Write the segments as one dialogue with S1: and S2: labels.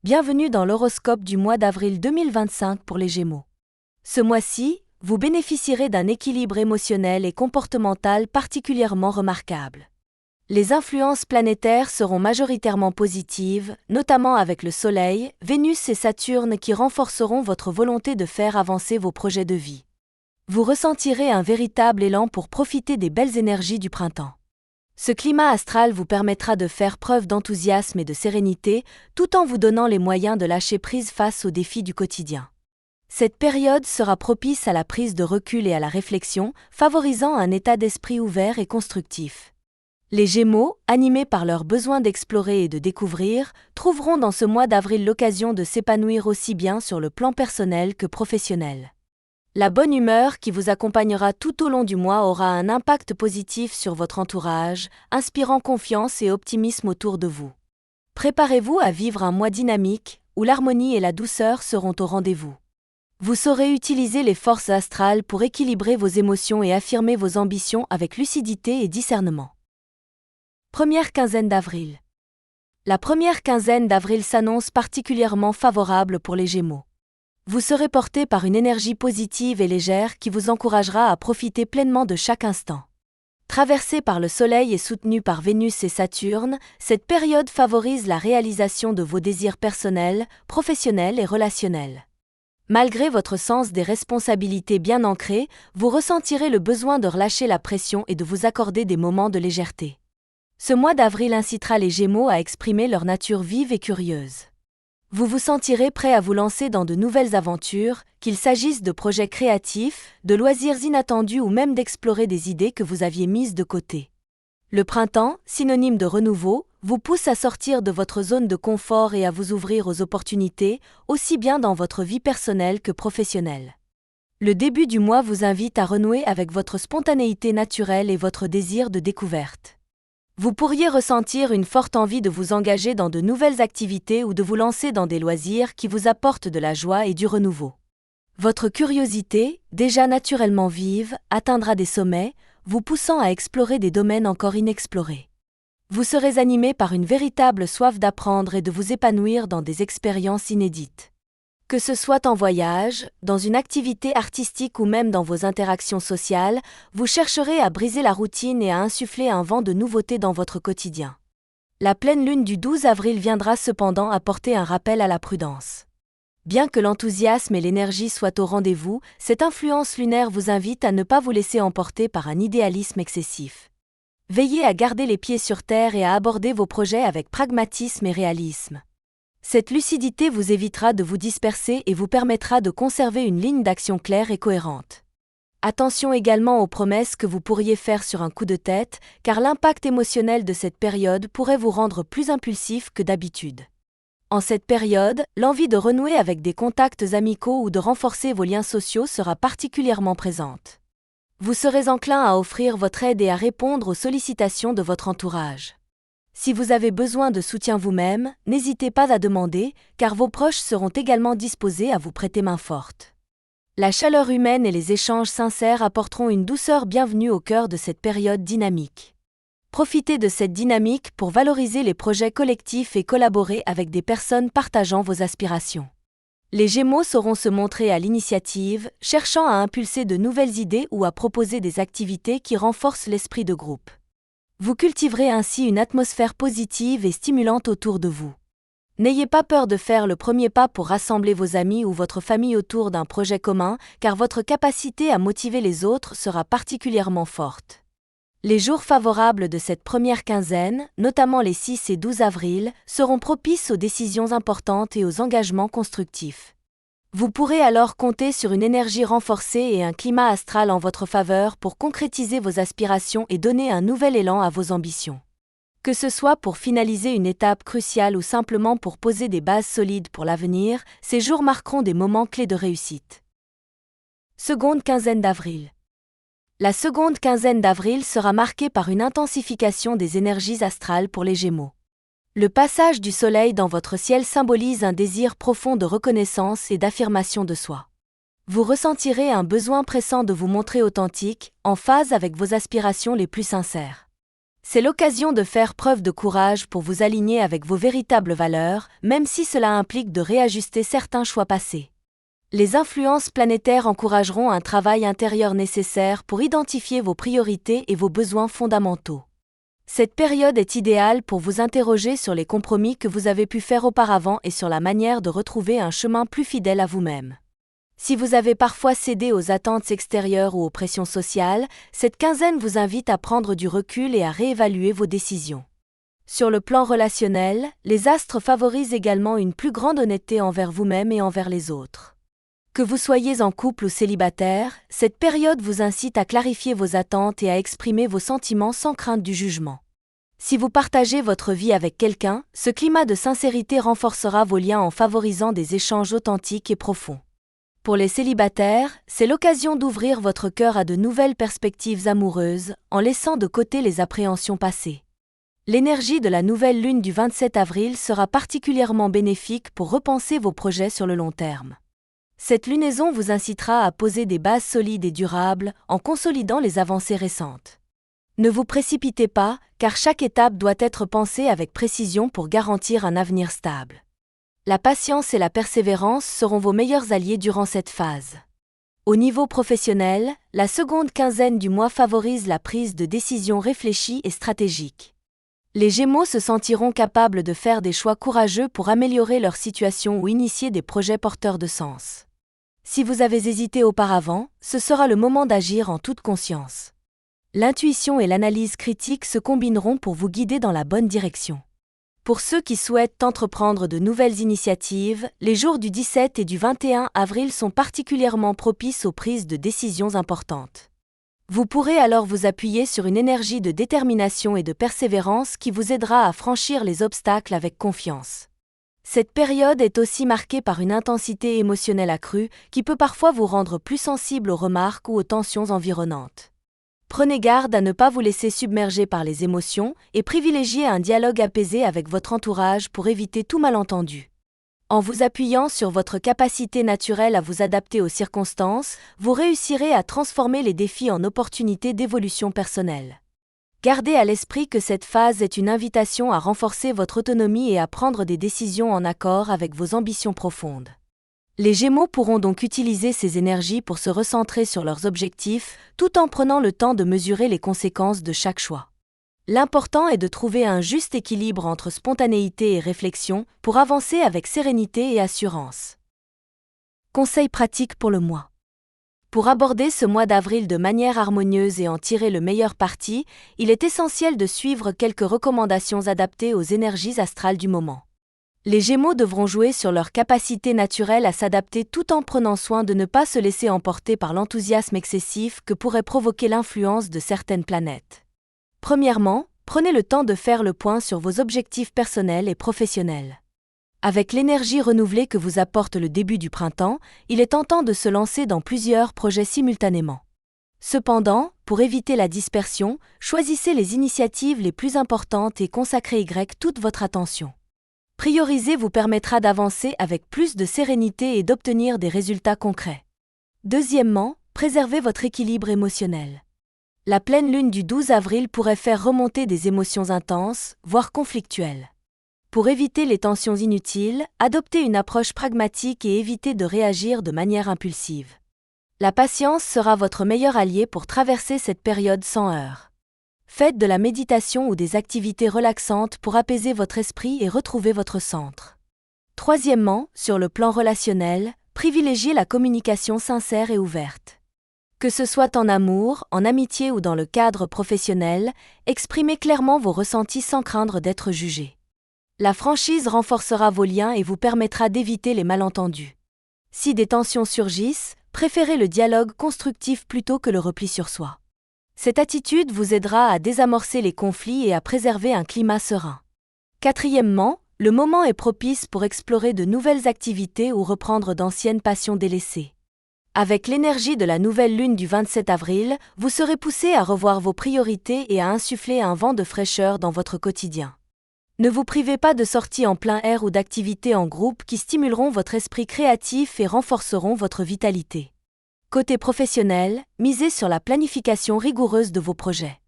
S1: Bienvenue dans l'horoscope du mois d'avril 2025 pour les Gémeaux. Ce mois-ci, vous bénéficierez d'un équilibre émotionnel et comportemental particulièrement remarquable. Les influences planétaires seront majoritairement positives, notamment avec le Soleil, Vénus et Saturne qui renforceront votre volonté de faire avancer vos projets de vie. Vous ressentirez un véritable élan pour profiter des belles énergies du printemps. Ce climat astral vous permettra de faire preuve d'enthousiasme et de sérénité, tout en vous donnant les moyens de lâcher prise face aux défis du quotidien. Cette période sera propice à la prise de recul et à la réflexion, favorisant un état d'esprit ouvert et constructif. Les Gémeaux, animés par leur besoin d'explorer et de découvrir, trouveront dans ce mois d'avril l'occasion de s'épanouir aussi bien sur le plan personnel que professionnel. La bonne humeur qui vous accompagnera tout au long du mois aura un impact positif sur votre entourage, inspirant confiance et optimisme autour de vous. Préparez-vous à vivre un mois dynamique, où l'harmonie et la douceur seront au rendez-vous. Vous saurez utiliser les forces astrales pour équilibrer vos émotions et affirmer vos ambitions avec lucidité et discernement. Première quinzaine d'avril. La première quinzaine d'avril s'annonce particulièrement favorable pour les Gémeaux. Vous serez porté par une énergie positive et légère qui vous encouragera à profiter pleinement de chaque instant. Traversée par le Soleil et soutenue par Vénus et Saturne, cette période favorise la réalisation de vos désirs personnels, professionnels et relationnels. Malgré votre sens des responsabilités bien ancré, vous ressentirez le besoin de relâcher la pression et de vous accorder des moments de légèreté. Ce mois d'avril incitera les Gémeaux à exprimer leur nature vive et curieuse. Vous vous sentirez prêt à vous lancer dans de nouvelles aventures, qu'il s'agisse de projets créatifs, de loisirs inattendus ou même d'explorer des idées que vous aviez mises de côté. Le printemps, synonyme de renouveau, vous pousse à sortir de votre zone de confort et à vous ouvrir aux opportunités, aussi bien dans votre vie personnelle que professionnelle. Le début du mois vous invite à renouer avec votre spontanéité naturelle et votre désir de découverte. Vous pourriez ressentir une forte envie de vous engager dans de nouvelles activités ou de vous lancer dans des loisirs qui vous apportent de la joie et du renouveau. Votre curiosité, déjà naturellement vive, atteindra des sommets, vous poussant à explorer des domaines encore inexplorés. Vous serez animé par une véritable soif d'apprendre et de vous épanouir dans des expériences inédites. Que ce soit en voyage, dans une activité artistique ou même dans vos interactions sociales, vous chercherez à briser la routine et à insuffler un vent de nouveauté dans votre quotidien. La pleine lune du 12 avril viendra cependant apporter un rappel à la prudence. Bien que l'enthousiasme et l'énergie soient au rendez-vous, cette influence lunaire vous invite à ne pas vous laisser emporter par un idéalisme excessif. Veillez à garder les pieds sur terre et à aborder vos projets avec pragmatisme et réalisme. Cette lucidité vous évitera de vous disperser et vous permettra de conserver une ligne d'action claire et cohérente. Attention également aux promesses que vous pourriez faire sur un coup de tête, car l'impact émotionnel de cette période pourrait vous rendre plus impulsif que d'habitude. En cette période, l'envie de renouer avec des contacts amicaux ou de renforcer vos liens sociaux sera particulièrement présente. Vous serez enclin à offrir votre aide et à répondre aux sollicitations de votre entourage. Si vous avez besoin de soutien vous-même, n'hésitez pas à demander, car vos proches seront également disposés à vous prêter main forte. La chaleur humaine et les échanges sincères apporteront une douceur bienvenue au cœur de cette période dynamique. Profitez de cette dynamique pour valoriser les projets collectifs et collaborer avec des personnes partageant vos aspirations. Les Gémeaux sauront se montrer à l'initiative, cherchant à impulser de nouvelles idées ou à proposer des activités qui renforcent l'esprit de groupe. Vous cultiverez ainsi une atmosphère positive et stimulante autour de vous. N'ayez pas peur de faire le premier pas pour rassembler vos amis ou votre famille autour d'un projet commun, car votre capacité à motiver les autres sera particulièrement forte. Les jours favorables de cette première quinzaine, notamment les 6 et 12 avril, seront propices aux décisions importantes et aux engagements constructifs. Vous pourrez alors compter sur une énergie renforcée et un climat astral en votre faveur pour concrétiser vos aspirations et donner un nouvel élan à vos ambitions. Que ce soit pour finaliser une étape cruciale ou simplement pour poser des bases solides pour l'avenir, ces jours marqueront des moments clés de réussite. Seconde quinzaine d'avril. La seconde quinzaine d'avril sera marquée par une intensification des énergies astrales pour les Gémeaux. Le passage du Soleil dans votre ciel symbolise un désir profond de reconnaissance et d'affirmation de soi. Vous ressentirez un besoin pressant de vous montrer authentique, en phase avec vos aspirations les plus sincères. C'est l'occasion de faire preuve de courage pour vous aligner avec vos véritables valeurs, même si cela implique de réajuster certains choix passés. Les influences planétaires encourageront un travail intérieur nécessaire pour identifier vos priorités et vos besoins fondamentaux. Cette période est idéale pour vous interroger sur les compromis que vous avez pu faire auparavant et sur la manière de retrouver un chemin plus fidèle à vous-même. Si vous avez parfois cédé aux attentes extérieures ou aux pressions sociales, cette quinzaine vous invite à prendre du recul et à réévaluer vos décisions. Sur le plan relationnel, les astres favorisent également une plus grande honnêteté envers vous-même et envers les autres. Que vous soyez en couple ou célibataire, cette période vous incite à clarifier vos attentes et à exprimer vos sentiments sans crainte du jugement. Si vous partagez votre vie avec quelqu'un, ce climat de sincérité renforcera vos liens en favorisant des échanges authentiques et profonds. Pour les célibataires, c'est l'occasion d'ouvrir votre cœur à de nouvelles perspectives amoureuses, en laissant de côté les appréhensions passées. L'énergie de la nouvelle lune du 27 avril sera particulièrement bénéfique pour repenser vos projets sur le long terme. Cette lunaison vous incitera à poser des bases solides et durables en consolidant les avancées récentes. Ne vous précipitez pas, car chaque étape doit être pensée avec précision pour garantir un avenir stable. La patience et la persévérance seront vos meilleurs alliés durant cette phase. Au niveau professionnel, la seconde quinzaine du mois favorise la prise de décisions réfléchies et stratégiques. Les Gémeaux se sentiront capables de faire des choix courageux pour améliorer leur situation ou initier des projets porteurs de sens. Si vous avez hésité auparavant, ce sera le moment d'agir en toute conscience. L'intuition et l'analyse critique se combineront pour vous guider dans la bonne direction. Pour ceux qui souhaitent entreprendre de nouvelles initiatives, les jours du 17 et du 21 avril sont particulièrement propices aux prises de décisions importantes. Vous pourrez alors vous appuyer sur une énergie de détermination et de persévérance qui vous aidera à franchir les obstacles avec confiance. Cette période est aussi marquée par une intensité émotionnelle accrue qui peut parfois vous rendre plus sensible aux remarques ou aux tensions environnantes. Prenez garde à ne pas vous laisser submerger par les émotions et privilégiez un dialogue apaisé avec votre entourage pour éviter tout malentendu. En vous appuyant sur votre capacité naturelle à vous adapter aux circonstances, vous réussirez à transformer les défis en opportunités d'évolution personnelle. Gardez à l'esprit que cette phase est une invitation à renforcer votre autonomie et à prendre des décisions en accord avec vos ambitions profondes. Les Gémeaux pourront donc utiliser ces énergies pour se recentrer sur leurs objectifs, tout en prenant le temps de mesurer les conséquences de chaque choix. L'important est de trouver un juste équilibre entre spontanéité et réflexion pour avancer avec sérénité et assurance. Conseils pratiques pour le mois. Pour aborder ce mois d'avril de manière harmonieuse et en tirer le meilleur parti, il est essentiel de suivre quelques recommandations adaptées aux énergies astrales du moment. Les Gémeaux devront jouer sur leur capacité naturelle à s'adapter tout en prenant soin de ne pas se laisser emporter par l'enthousiasme excessif que pourrait provoquer l'influence de certaines planètes. Premièrement, prenez le temps de faire le point sur vos objectifs personnels et professionnels. Avec l'énergie renouvelée que vous apporte le début du printemps, il est tentant de se lancer dans plusieurs projets simultanément. Cependant, pour éviter la dispersion, choisissez les initiatives les plus importantes et consacrez toute votre attention. Prioriser vous permettra d'avancer avec plus de sérénité et d'obtenir des résultats concrets. Deuxièmement, préservez votre équilibre émotionnel. La pleine lune du 12 avril pourrait faire remonter des émotions intenses, voire conflictuelles. Pour éviter les tensions inutiles, adoptez une approche pragmatique et évitez de réagir de manière impulsive. La patience sera votre meilleur allié pour traverser cette période sans heurts. Faites de la méditation ou des activités relaxantes pour apaiser votre esprit et retrouver votre centre. Troisièmement, sur le plan relationnel, privilégiez la communication sincère et ouverte. Que ce soit en amour, en amitié ou dans le cadre professionnel, exprimez clairement vos ressentis sans craindre d'être jugé. La franchise renforcera vos liens et vous permettra d'éviter les malentendus. Si des tensions surgissent, préférez le dialogue constructif plutôt que le repli sur soi. Cette attitude vous aidera à désamorcer les conflits et à préserver un climat serein. Quatrièmement, le moment est propice pour explorer de nouvelles activités ou reprendre d'anciennes passions délaissées. Avec l'énergie de la nouvelle lune du 27 avril, vous serez poussé à revoir vos priorités et à insuffler un vent de fraîcheur dans votre quotidien. Ne vous privez pas de sorties en plein air ou d'activités en groupe qui stimuleront votre esprit créatif et renforceront votre vitalité. Côté professionnel, misez sur la planification rigoureuse de vos projets.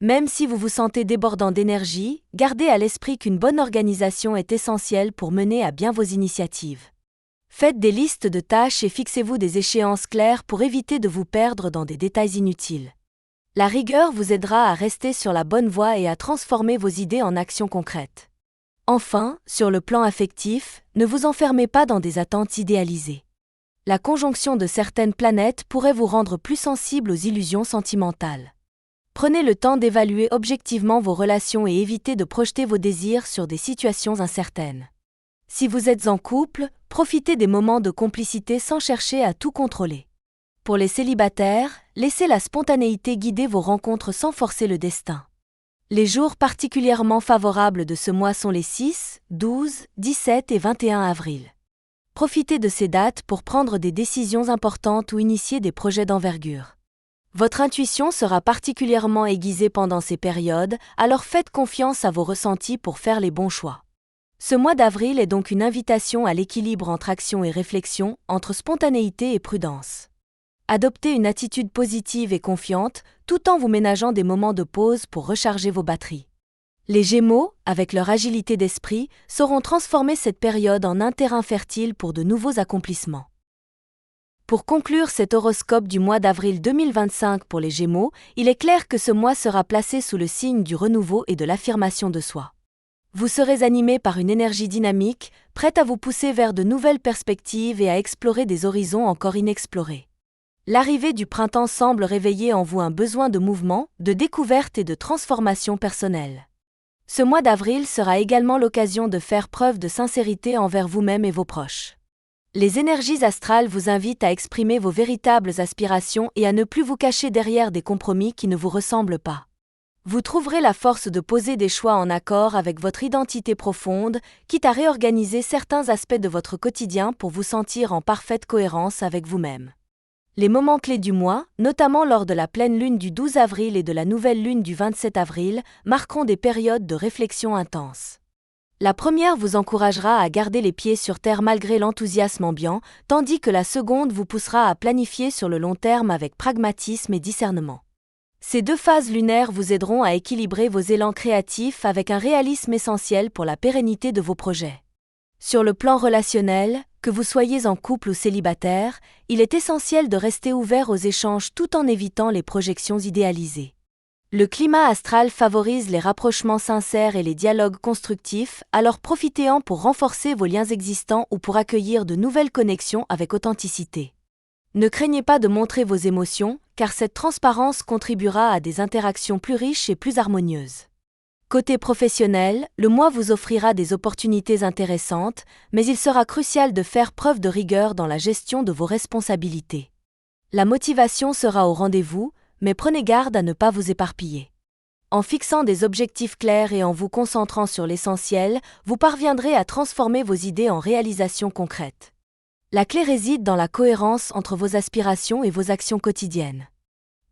S1: Même si vous vous sentez débordant d'énergie, gardez à l'esprit qu'une bonne organisation est essentielle pour mener à bien vos initiatives. Faites des listes de tâches et fixez-vous des échéances claires pour éviter de vous perdre dans des détails inutiles. La rigueur vous aidera à rester sur la bonne voie et à transformer vos idées en actions concrètes. Enfin, sur le plan affectif, ne vous enfermez pas dans des attentes idéalisées. La conjonction de certaines planètes pourrait vous rendre plus sensible aux illusions sentimentales. Prenez le temps d'évaluer objectivement vos relations et évitez de projeter vos désirs sur des situations incertaines. Si vous êtes en couple, profitez des moments de complicité sans chercher à tout contrôler. Pour les célibataires, laissez la spontanéité guider vos rencontres sans forcer le destin. Les jours particulièrement favorables de ce mois sont les 6, 12, 17 et 21 avril. Profitez de ces dates pour prendre des décisions importantes ou initier des projets d'envergure. Votre intuition sera particulièrement aiguisée pendant ces périodes, alors faites confiance à vos ressentis pour faire les bons choix. Ce mois d'avril est donc une invitation à l'équilibre entre action et réflexion, entre spontanéité et prudence. Adoptez une attitude positive et confiante, tout en vous ménageant des moments de pause pour recharger vos batteries. Les Gémeaux, avec leur agilité d'esprit, sauront transformer cette période en un terrain fertile pour de nouveaux accomplissements. Pour conclure cet horoscope du mois d'avril 2025 pour les Gémeaux, il est clair que ce mois sera placé sous le signe du renouveau et de l'affirmation de soi. Vous serez animé par une énergie dynamique, prête à vous pousser vers de nouvelles perspectives et à explorer des horizons encore inexplorés. L'arrivée du printemps semble réveiller en vous un besoin de mouvement, de découverte et de transformation personnelle. Ce mois d'avril sera également l'occasion de faire preuve de sincérité envers vous-même et vos proches. Les énergies astrales vous invitent à exprimer vos véritables aspirations et à ne plus vous cacher derrière des compromis qui ne vous ressemblent pas. Vous trouverez la force de poser des choix en accord avec votre identité profonde, quitte à réorganiser certains aspects de votre quotidien pour vous sentir en parfaite cohérence avec vous-même. Les moments clés du mois, notamment lors de la pleine lune du 12 avril et de la nouvelle lune du 27 avril, marqueront des périodes de réflexion intense. La première vous encouragera à garder les pieds sur terre malgré l'enthousiasme ambiant, tandis que la seconde vous poussera à planifier sur le long terme avec pragmatisme et discernement. Ces deux phases lunaires vous aideront à équilibrer vos élans créatifs avec un réalisme essentiel pour la pérennité de vos projets. Sur le plan relationnel, que vous soyez en couple ou célibataire, il est essentiel de rester ouvert aux échanges tout en évitant les projections idéalisées. Le climat astral favorise les rapprochements sincères et les dialogues constructifs, alors profitez-en pour renforcer vos liens existants ou pour accueillir de nouvelles connexions avec authenticité. Ne craignez pas de montrer vos émotions, car cette transparence contribuera à des interactions plus riches et plus harmonieuses. Côté professionnel, le mois vous offrira des opportunités intéressantes, mais il sera crucial de faire preuve de rigueur dans la gestion de vos responsabilités. La motivation sera au rendez-vous, mais prenez garde à ne pas vous éparpiller. En fixant des objectifs clairs et en vous concentrant sur l'essentiel, vous parviendrez à transformer vos idées en réalisations concrètes. La clé réside dans la cohérence entre vos aspirations et vos actions quotidiennes.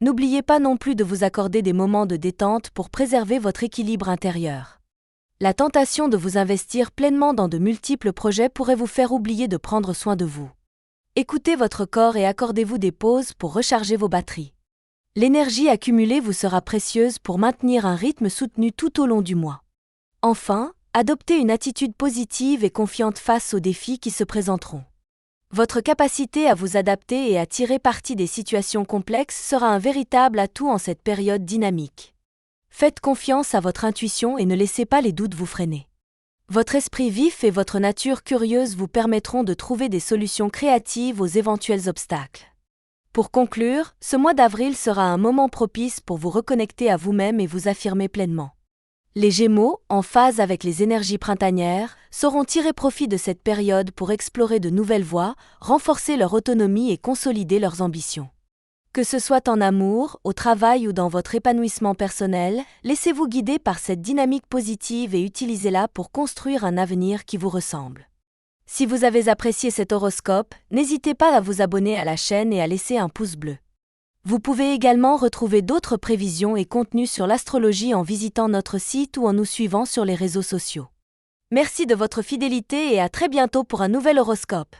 S1: N'oubliez pas non plus de vous accorder des moments de détente pour préserver votre équilibre intérieur. La tentation de vous investir pleinement dans de multiples projets pourrait vous faire oublier de prendre soin de vous. Écoutez votre corps et accordez-vous des pauses pour recharger vos batteries. L'énergie accumulée vous sera précieuse pour maintenir un rythme soutenu tout au long du mois. Enfin, adoptez une attitude positive et confiante face aux défis qui se présenteront. Votre capacité à vous adapter et à tirer parti des situations complexes sera un véritable atout en cette période dynamique. Faites confiance à votre intuition et ne laissez pas les doutes vous freiner. Votre esprit vif et votre nature curieuse vous permettront de trouver des solutions créatives aux éventuels obstacles. Pour conclure, ce mois d'avril sera un moment propice pour vous reconnecter à vous-même et vous affirmer pleinement. Les Gémeaux, en phase avec les énergies printanières, sauront tirer profit de cette période pour explorer de nouvelles voies, renforcer leur autonomie et consolider leurs ambitions. Que ce soit en amour, au travail ou dans votre épanouissement personnel, laissez-vous guider par cette dynamique positive et utilisez-la pour construire un avenir qui vous ressemble. Si vous avez apprécié cet horoscope, n'hésitez pas à vous abonner à la chaîne et à laisser un pouce bleu. Vous pouvez également retrouver d'autres prévisions et contenus sur l'astrologie en visitant notre site ou en nous suivant sur les réseaux sociaux. Merci de votre fidélité et à très bientôt pour un nouvel horoscope.